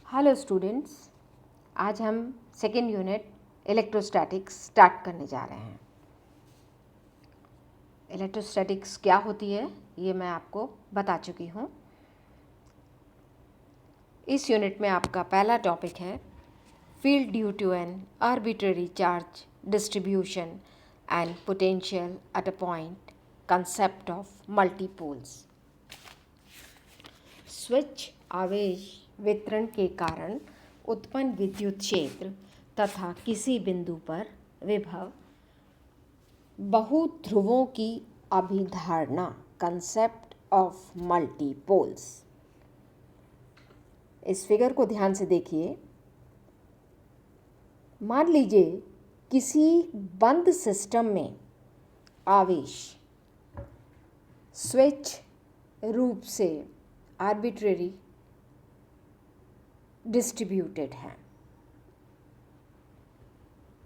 Hello students, आज हम second unit electrostatics start करने जा रहे हैं। इलेक्ट्रोस्टैटिक्स क्या होती है ये मैं आपको बता चुकी हूँ। इस यूनिट में आपका पहला टॉपिक है field due to an arbitrary charge distribution and potential at a point, concept of multipoles. स्विच आवेश वितरण के कारण उत्पन्न विद्युत क्षेत्र तथा किसी बिंदु पर विभव, बहुध्रुवों की अभिधारणा, कंसेप्ट ऑफ मल्टीपोल्स। इस फिगर को ध्यान से देखिए। मान लीजिए किसी बंद सिस्टम में आवेश स्विच रूप से आर्बिट्रेरी डिस्ट्रीब्यूटेड है।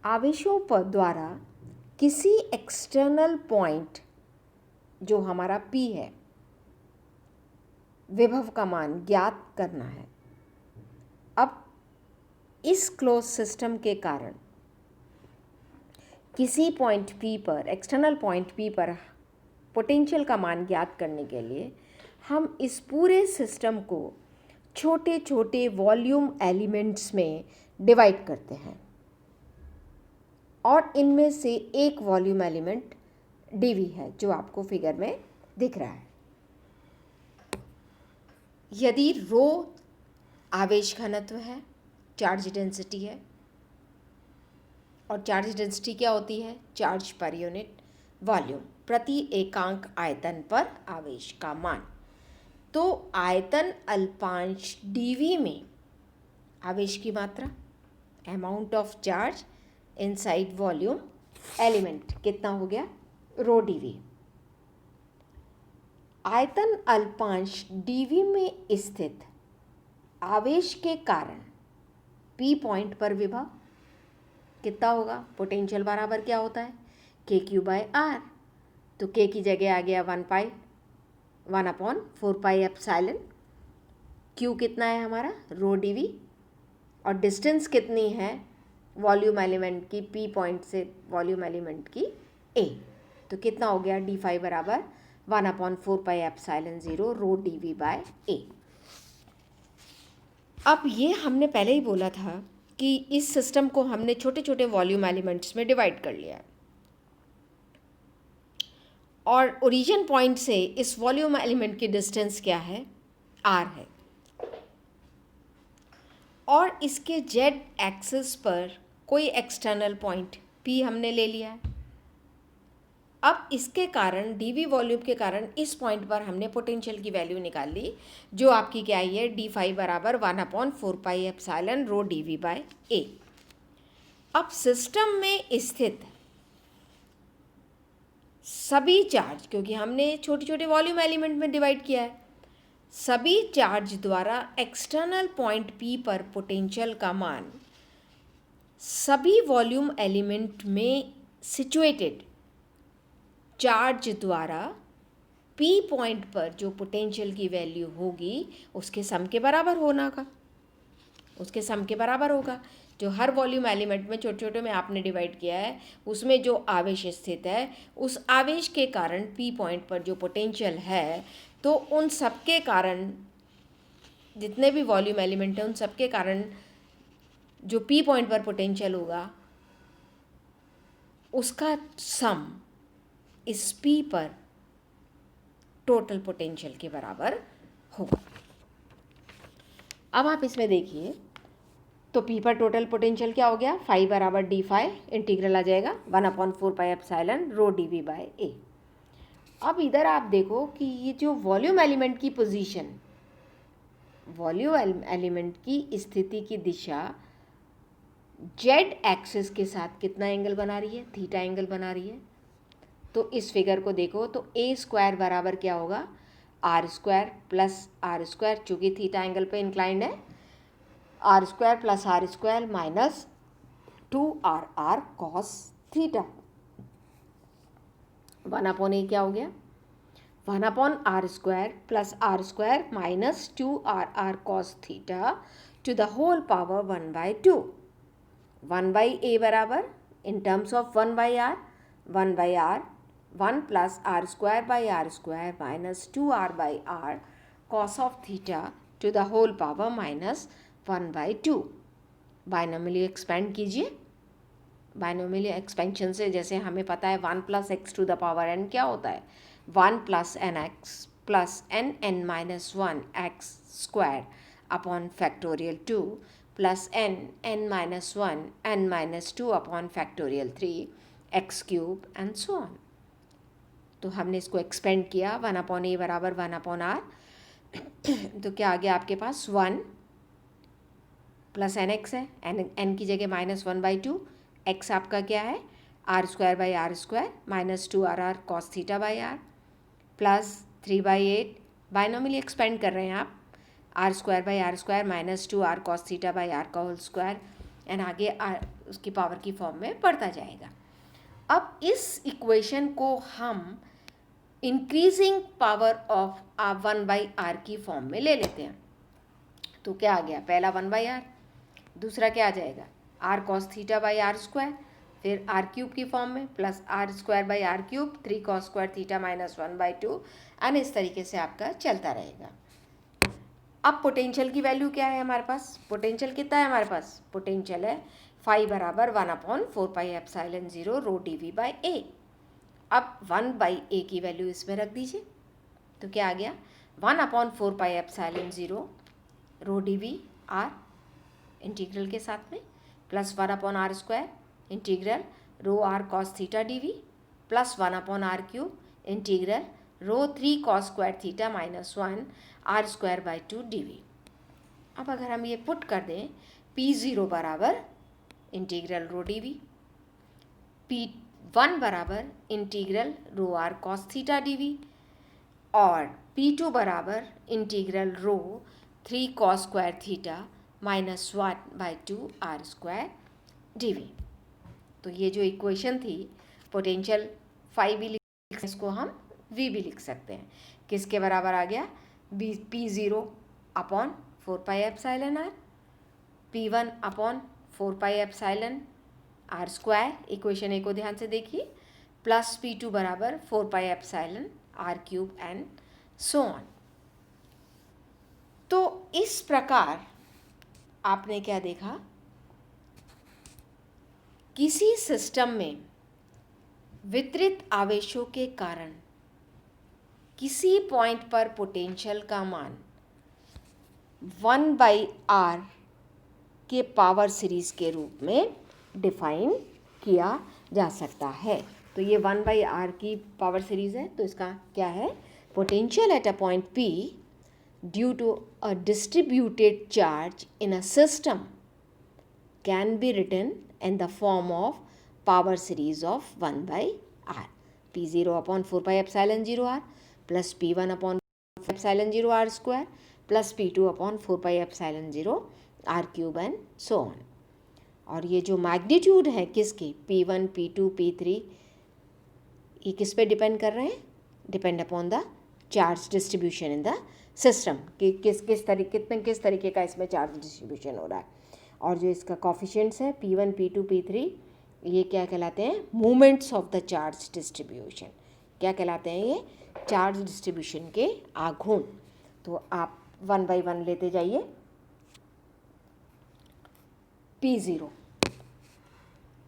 आवेशों पर द्वारा किसी एक्सटर्नल पॉइंट जो हमारा P है, विभव का मान ज्ञात करना है। अब इस क्लोज सिस्टम के कारण किसी पॉइंट P पर, एक्सटर्नल पॉइंट P पर पोटेंशियल का मान ज्ञात करने के लिए हम इस पूरे सिस्टम को छोटे छोटे वॉल्यूम एलिमेंट्स में डिवाइड करते हैं और इनमें से एक वॉल्यूम एलिमेंट dV है जो आपको फिगर में दिख रहा है। यदि रो आवेश घनत्व है, चार्ज डेंसिटी है, और चार्ज डेंसिटी क्या होती है? चार्ज पर यूनिट वॉल्यूम, प्रति एकांक आयतन पर आवेश का मान। तो आयतन अल्पांश dV में आवेश की मात्रा, amount of charge inside volume element, कितना हो गया? रो dV। आयतन अल्पांश dV में स्थित आवेश के कारण P पॉइंट पर विभव कितना होगा? पोटेंशियल बराबर क्या होता है? KQ/R। तो K की जगह आ गया 1/4πε। Q कितना है हमारा? रो dV। और डिस्टेंस कितनी है वॉल्यूम एलिमेंट की, P पॉइंट से वॉल्यूम एलिमेंट की, A। तो कितना हो गया? d5 बराबर 1/4πε0 रो dV/A। अब ये हमने पहले ही बोला था कि इस सिस्टम को हमने छोटे छोटे वॉल्यूम एलिमेंट्स में डिवाइड कर लिया है और ओरिजिन पॉइंट से इस वॉल्यूम एलिमेंट की डिस्टेंस क्या है? R है। और इसके z एक्सिस पर कोई एक्सटर्नल पॉइंट P हमने ले लिया है। अब इसके कारण dV वॉल्यूम के कारण इस पॉइंट पर हमने पोटेंशियल की वैल्यू निकाल ली, जो आपकी क्या आई है? d5 बराबर 1/4πε रो dV/A। अब सिस्टम में स्थित सभी चार्ज, क्योंकि हमने छोटे छोटे वॉल्यूम एलिमेंट में डिवाइड किया है, सभी चार्ज द्वारा एक्सटर्नल पॉइंट P पर पोटेंशियल का मान सभी वॉल्यूम एलिमेंट में सिचुएटेड चार्ज द्वारा P पॉइंट पर जो पोटेंशियल की वैल्यू होगी उसके सम के बराबर होगा। जो हर वॉल्यूम एलिमेंट में छोटे छोटे में आपने डिवाइड किया है, उसमें जो आवेश स्थित है, उस आवेश के कारण P पॉइंट पर जो पोटेंशियल है, तो उन सब के कारण, जितने भी वॉल्यूम एलिमेंट हैं, उन सब के कारण जो P पॉइंट पर पोटेंशियल होगा उसका सम इस P पर टोटल पोटेंशियल के बराबर होगा। अब आप इसमें देखिए, तो P पर टोटल पोटेंशियल क्या हो गया? फाई बराबर d5, इंटीग्रल आ जाएगा 1/4πε रो dV/A। अब इधर आप देखो कि ये जो वॉल्यूम एलिमेंट की पोजीशन, वॉल्यूम एलिमेंट की स्थिति की दिशा z एक्सिस के साथ कितना एंगल बना रही है? थीटा एंगल बना रही है। तो इस फिगर को देखो तो a² बराबर क्या होगा? r² प्लस r², चूँकि थीटा एंगल पे इंक्लाइंड है, r² plus r² minus 2rr cos theta. 1/a क्या हो गया? 1 upon r square plus r square minus 2r cos theta to the whole power 1/2. 1/a बराबर in terms of 1/r 1/r 1 plus r square by r square minus 2r/r cos of theta to the whole power minus 1/2. Binomially expand कीजिए. Binomial expansion से जैसे हमें पता है 1 plus x to the power n क्या होता है, 1 plus n x plus n minus 1 x square upon factorial 2 plus n minus 1 n minus 2 upon factorial 3 x cube and so on. तो हमने इसको एक्सपेंड किया. 1 अपॉन ए बराबर 1 अपॉन आर. तो क्या आ गया आपके पास 1 प्लस एन एक्स है, एन की जगह -1/2. एक्स आपका क्या है r square by r square minus 2r cos theta by r plus 3/8. Binomially expand कर रहे हैं आप. R square by r square minus 2r cos theta by r का होल स्क्वायर एंड आगे उसकी पावर की फॉर्म में बढ़ता जाएगा. अब इस इक्वेशन को हम इंक्रीजिंग पावर ऑफ 1/r की फॉर्म में ले लेते हैं. तो क्या आ गया, पहला 1/r, दूसरा क्या आ जाएगा r cos theta by r square, फिर आर क्यूब की फॉर्म में plus r square by r cube 3 cos square theta minus 1/2 and इस तरीके से आपका चलता रहेगा. अब पोटेंशियल की वैल्यू क्या है हमारे पास, पोटेंशियल कितना है हमारे पास, पोटेंशियल है फाई बराबर 1 upon 4πε0 rho d v by a. अब 1/a की वैल्यू इसमें रख दीजिए. तो क्या आ गया 1 upon 4πε0 rho d v r integral के साथ में plus 1 upon r square integral rho r cos theta d v plus 1 upon r cube integral rho 3 cos square theta minus 1 r square by 2 d v. अब अगर हम ये put कर दें P0 बराबर इंटीग्रल रो डी वी, P1 बराबर integral rho r cos theta d v और P2 बराबर integral rho 3 cos square theta minus 1/2 r square d v. तो ये जो इक्वेशन थी पोटेंशियल फाई भी लिख, इसको हम वी भी लिख सकते हैं. किसके बराबर आ गया P0 upon 4πε r, P1 upon 4πε r square, equation a को ध्यान से देखिए, प्लस P2 बराबर 4πε r cube and so on. तो इस प्रकार आपने क्या देखा, किसी सिस्टम में वितरित आवेशों के कारण किसी पॉइंट पर पोटेंशियल का मान 1/r के पावर सीरीज के रूप में डिफाइन किया जा सकता है. तो ये 1/r की पावर सीरीज है. तो इसका क्या है, potential at a point P due to a distributed charge in a system can be written in the form of power series of 1/r. P0 upon 4πε0 r plus P1 upon 4πε0 r square plus P2 upon 4πε0 r cube and so on. और ये जो magnitude है किसके P1, P2, P3 ये किस पे depend कर रहे हैं, depend upon the charge distribution in the system कि किस तरीके का इसमें चार्ज डिस्ट्रीब्यूशन हो रहा है. और जो इसका कॉफिशिएंट्स है P1, P2, P3 ये क्या कहलाते हैं, moments of the charge distribution. क्या कहलाते हैं ये, चार्ज डिस्ट्रीब्यूशन के आघूर्ण. तो आप 1/1 लेते जाइए.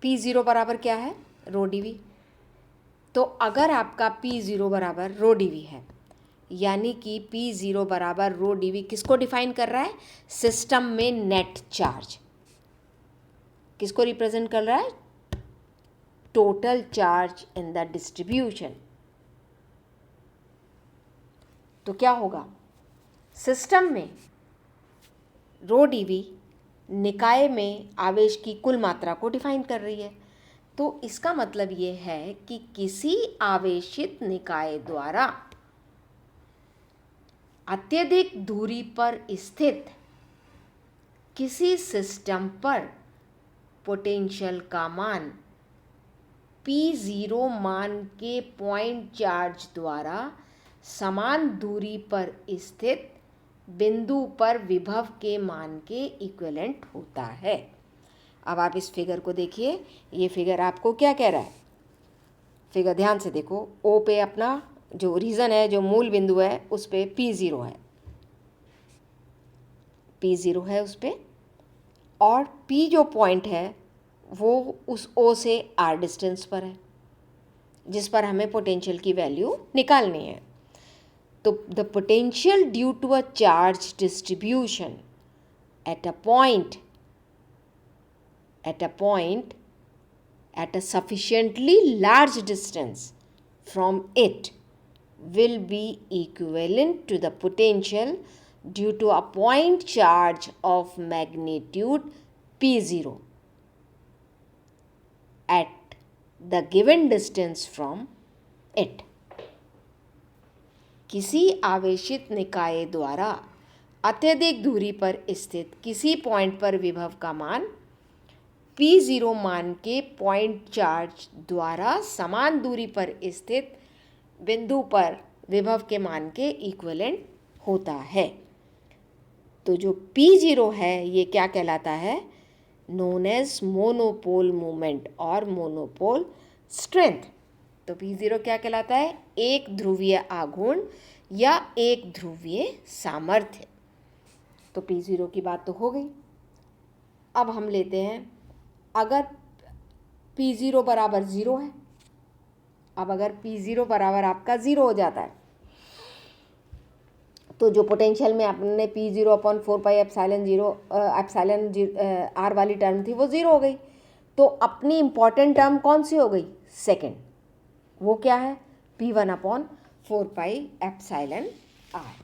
P0 बराबर क्या है, रो डी वी. तो अगर आपका P0 बराबर रो डी वी है यानी कि P0 बराबर रो डी वी किसको डिफाइन कर रहा है, सिस्टम में नेट चार्ज. किसको रिप्रेजेंट कर रहा है, total charge in the distribution. तो क्या होगा, सिस्टम में रो डी वी निकाय में आवेश की कुल मात्रा को डिफाइन कर रही है. तो इसका मतलब ये है कि किसी आवेशित निकाय द्वारा अत्यधिक दूरी पर स्थित किसी सिस्टम पर पोटेंशियल का मान P0 मान के पॉइंट चार्ज द्वारा समान दूरी पर स्थित बिंदु पर विभव के मान के इक्विवेलेंट होता है। अब आप इस फिगर को देखिए, ये फिगर आपको क्या कह रहा है? फिगर ध्यान से देखो, ओ पे अपना जो रीज़न है, जो मूल बिंदु है, उस पे P0 है, P0 है उस पे, और P जो पॉइंट है वो उस O से R डिस्टेंस पर है, जिस पर हमें पोटेंशियल की वैल्यू निकालनी है। तो the potential due to a charge distribution at a point at a sufficiently large distance from it will be equivalent to the potential due to a point charge of magnitude P0 at the given distance from it. किसी आवेशित निकाय द्वारा अत्यधिक दूरी पर स्थित किसी point पर विभव का मान P0 मान के पॉइंट चार्ज द्वारा समान दूरी पर स्थित बिंदु पर विभव के मान के इक्विवेलेंट होता है। तो जो P0 है ये क्या कहलाता है? नोन एज मोनोपोल मोमेंट और मोनोपोल स्ट्रेंथ। तो P0 क्या कहलाता है? एक ध्रुवीय आघूर्ण या एक ध्रुवीय सामर्थ्य। तो P0 की बात तो हो गई। अब हम लेते हैं, अगर P0 बराबर 0 है, अब अगर P0 बराबर आपका 0 हो जाता है तो जो पोटेंशियल में आपने P0 upon 4 pi epsilon R वाली टर्म थी वो 0 हो गई। तो अपनी इम्पॉर्टेंट टर्म कौन सी हो गई? सेकेंड। वो क्या है? P1 upon 4 pi epsilon R।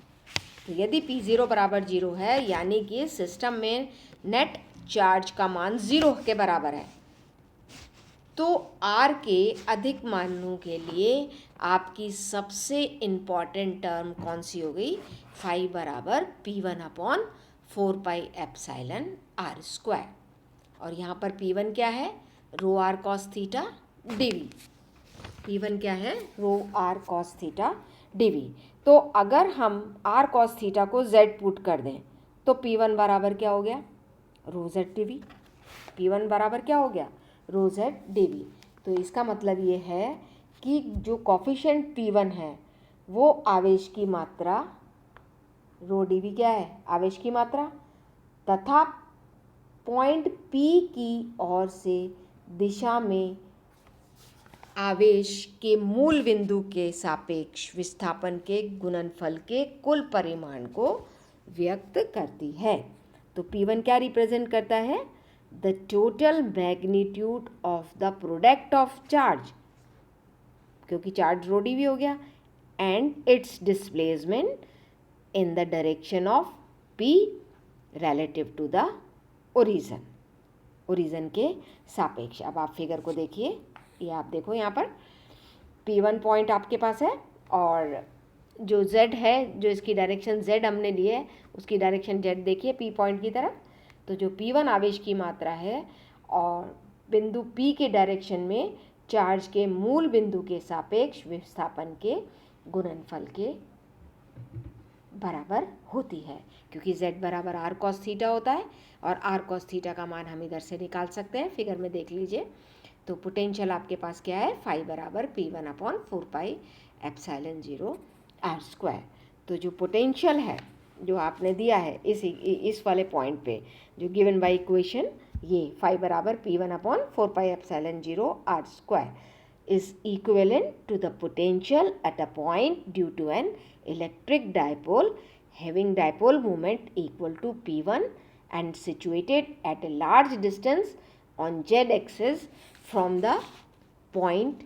तो यदि P0 बराबर 0 है यानी कि सिस्टम में नेट चार्ज का मान 0 के बराबर है, तो R के अधिक मानों के लिए आपकी सबसे इम्पॉर्टेंट टर्म कौन सी हो गई? फाई बराबर P1 upon 4 pi epsilon R square. और यहाँ पर P1 क्या है? रो R cos theta dV। P1 क्या है? रो R कॉस थीटा dV। तो अगर हम R कॉस थीटा को Z पुट कर दें तो P1 बराबर क्या हो गया? रो Z dV। P1 बराबर क्या हो गया? रो Z dV। तो इसका मतलब ये है कि जो कॉफिशिएंट P1 है वो आवेश की मात्रा, रो dV क्या है? आवेश की मात्रा, तथा पॉइंट P की ओर से दिशा में आवेश के मूल बिंदु के सापेक्ष विस्थापन के गुणनफल के कुल परिमाण को व्यक्त करती है। तो P1 क्या रिप्रेजेंट करता है? The total magnitude of the product of charge, क्योंकि चार्ज रो dV हो गया, and its displacement in the direction of P relative to the origin के सापेक्ष। अब आप फिगर को देखिए, ये आप देखो यहाँ पर P1 पॉइंट आपके पास है और जो Z है, जो इसकी डायरेक्शन Z हमने ली है उसकी डायरेक्शन Z देखिए P पॉइंट की तरफ। तो जो P1 आवेश की मात्रा है और बिंदु P के डायरेक्शन में चार्ज के मूल बिंदु के सापेक्ष विस्थापन के गुणनफल के बराबर होती है, क्योंकि Z बराबर R cos थीटा होता है और R cos थीटा का मान हम इधर से निकाल सकते हैं, फिगर में देख लीजिए। तो पोटेंशियल आपके पास क्या है? फाई बराबर P1 upon 4 pi epsilon 0 R square. तो जो पोटेंशियल है जो आपने दिया है इस वाले पॉइंट पे, जो गिवन बाय इक्वेशन, ये फाई बराबर P1 upon 4 pi epsilon 0 R square is equivalent to the potential at a point due to an electric dipole having dipole moment equal to P1 and situated at a large distance on Z axis from the point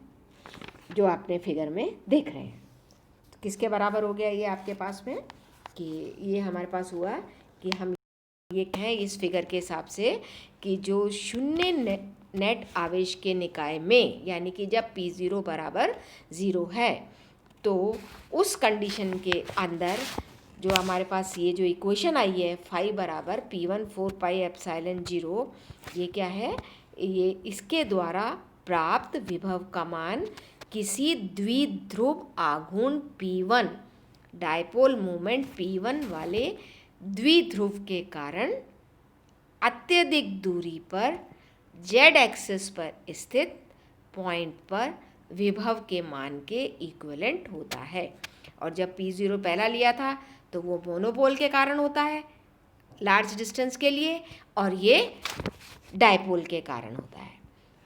जो आपने figure में देख रहे हैं। तो किसके बराबर हो गया ये आपके पास में? कि ये हमारे पास हुआ कि हम ये कहें इस फिगर के हिसाब से कि जो शून्य नेट आवेश के निकाय में, यानी कि जब P0 बराबर 0 है, तो उस कंडीशन के अंदर जो हमारे पास ये जो इक्वेशन आई है फाई बराबर P1 4 पाई एप्सिलॉन 0, ये क्या है? ये इसके द्वारा प्राप्त विभव का मान किसी द्विध्रुव आघूर्ण P1 डायपोल मोमेंट P1 वाले द्विध्रुव के कारण अत्यधिक दूरी पर z एक्सिस पर स्थित पॉइंट पर विभव के मान के इक्विवेलेंट होता है। और जब P0 पहला लिया था तो वो मोनोपोल के कारण होता है लार्ज डिस्टेंस के लिए, और ये डायपोल के कारण होता है।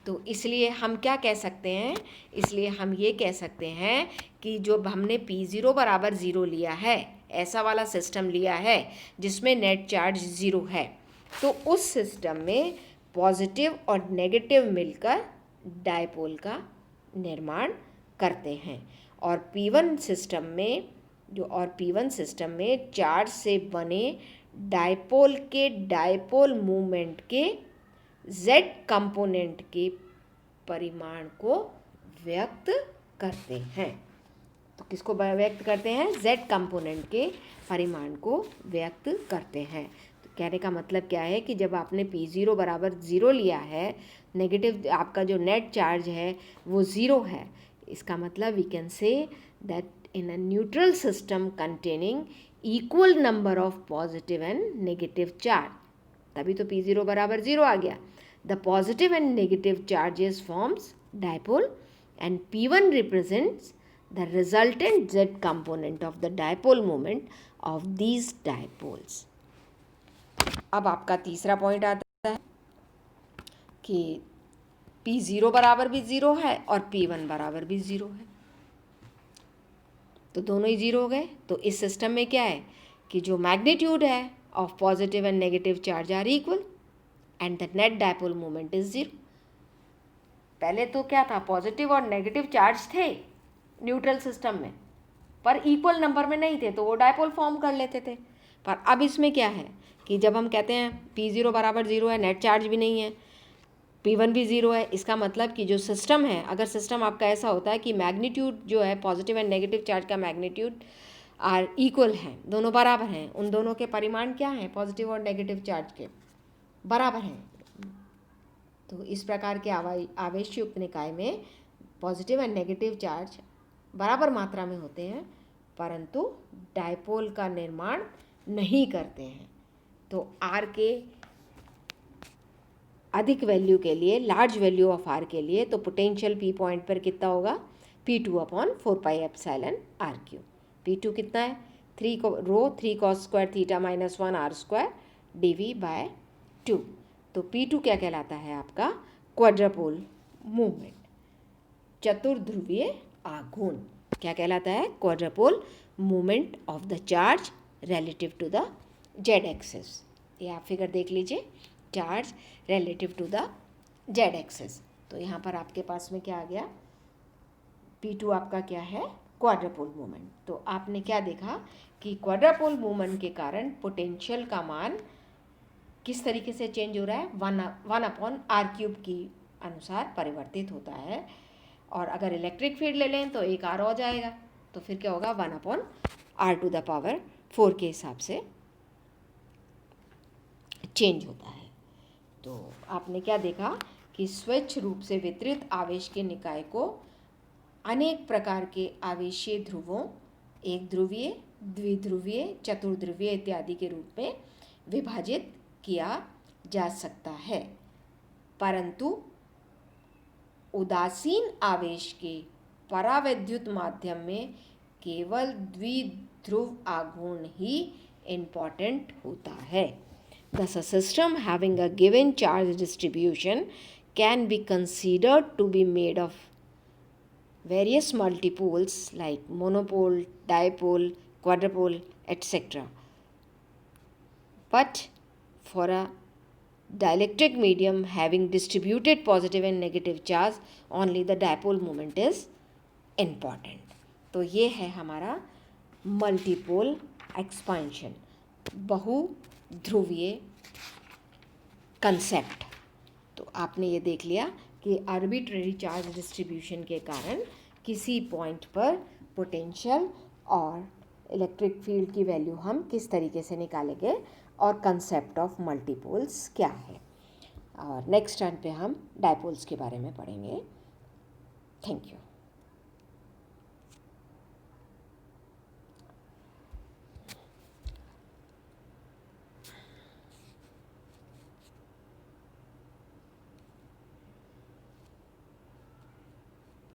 तो इसलिए हम क्या कह सकते हैं, इसलिए हम ये कह सकते हैं कि जो हमने P0 बराबर 0 लिया है, ऐसा वाला सिस्टम लिया है जिसमें नेट चार्ज 0 है, तो उस सिस्टम में पॉजिटिव और नेगेटिव मिलकर डायपोल का निर्माण करते हैं। और P1 सिस्टम में चार्ज से बने डायपोल के डायपोल मूवमेंट के z कंपोनेंट के परिमाण को व्यक्त करते हैं। तो किसको व्यक्त करते हैं? z कंपोनेंट के परिमाण को व्यक्त करते हैं। तो कहने का मतलब क्या है कि जब आपने P0 बराबर 0 लिया है, नेगेटिव आपका जो नेट चार्ज है वो 0 है, इसका मतलब we can say that in a neutral system containing equal number of positive and negative charge, तभी तो P0 बराबर 0 आ गया। The positive and negative charges forms dipole and P1 represents the resultant z component of the dipole moment of these dipoles. अब आपका तीसरा point आता है कि P0 बराबर भी 0 है और P1 बराबर भी 0 है, तो दोनों ही 0 हो गए। तो इस सिस्टम में क्या है कि जो मैग्नीट्यूड है of positive and negative charge are equal and the net dipole moment is 0। पहले तो क्या था, पॉजिटिव और नेगेटिव चार्ज थे न्यूट्रल सिस्टम में, पर इक्वल नंबर में नहीं थे, तो वो डायपोल फॉर्म कर लेते थे। पर अब इसमें क्या है कि जब हम कहते हैं P0 बराबर 0 है, नेट चार्ज भी नहीं है, P1 भी 0 है, इसका मतलब कि जो सिस्टम है, अगर सिस्टम आपका ऐसा होता है कि मैग्नीट्यूड जो है पॉजिटिव एंड नेगेटिव चार्ज का मैग्नीट्यूड आर इक्वल हैं, दोनों बराबर हैं, उन दोनों के परिमाण क्या हैं, पॉजिटिव और नेगेटिव चार्ज के बराबर हैं, तो इस प्रकार के आवेशयुक्त निकाय में पॉजिटिव एंड नेगेटिव चार्ज बराबर मात्रा में होते हैं, परंतु डायपोल का निर्माण नहीं करते हैं। तो आर के अधिक वैल्यू के लिए, लार्ज वैल्यू ऑफ आर के लिए, तो पोटेंशियल P पॉइंट पर कितना होगा, P2/4πε/r3। P2 कितना है, 3 cos square theta minus 1 r² dv/2। तो P2 क्या कहलाता है आपका, क्वाड्रपोल मूवमेंट, चतुर्ध्रुवीय आघूर्ण। क्या कहलाता है, quadrupole movement of the charge relative to the z axis. ये आप फिगर देख लीजिए, charge relative to the z axis. तो यहाँ पर आपके पास में क्या आ गया, P2 आपका क्या है, क्वाड्रपोल मूवमेंट। तो आपने क्या देखा कि क्वाड्रपोल मूवमेंट के कारण पोटेंशियल का मान किस तरीके से चेंज हो रहा है, 1/r³ की अनुसार परिवर्तित होता है। और अगर इलेक्ट्रिक फील्ड ले लें तो एक r हो जाएगा, तो फिर क्या होगा, 1/r⁴ के हिसाब से चेंज होता है। तो आपने क्या देखा कि स्वच्छ रूप से वितरित आवेश के निकाय को अनेक प्रकार के आवेशीय ध्रुवों, एक ध्रुवीय, द्विध्रुवीय, चतुर्ध्रुवीय इत्यादि के रूप में विभाजित किया जा सकता है, परंतु उदासीन आवेश के परावैद्युत माध्यम में केवल द्विध्रुव आघूर्ण ही इम्पॉर्टेंट होता है। Thus, a system having a given charge distribution can be considered to be made of various multipoles like monopole, dipole, quadrupole, etc. But for a dielectric medium having distributed positive and negative charge, only the dipole moment is important. तो ये है हमारा multipole expansion, बहुध्रुवीय concept. तो आपने ये देख लिया कि आर्बिट्रेरी चार्ज डिस्ट्रीब्यूशन के कारण किसी पॉइंट पर पोटेंशियल और इलेक्ट्रिक फील्ड की वैल्यू हम किस तरीके से निकालेंगे और कंसेप्ट ऑफ मल्टीपोल्स क्या है। और नेक्स्ट टर्न पे हम डायपोल्स के बारे में पढ़ेंगे। Thank you.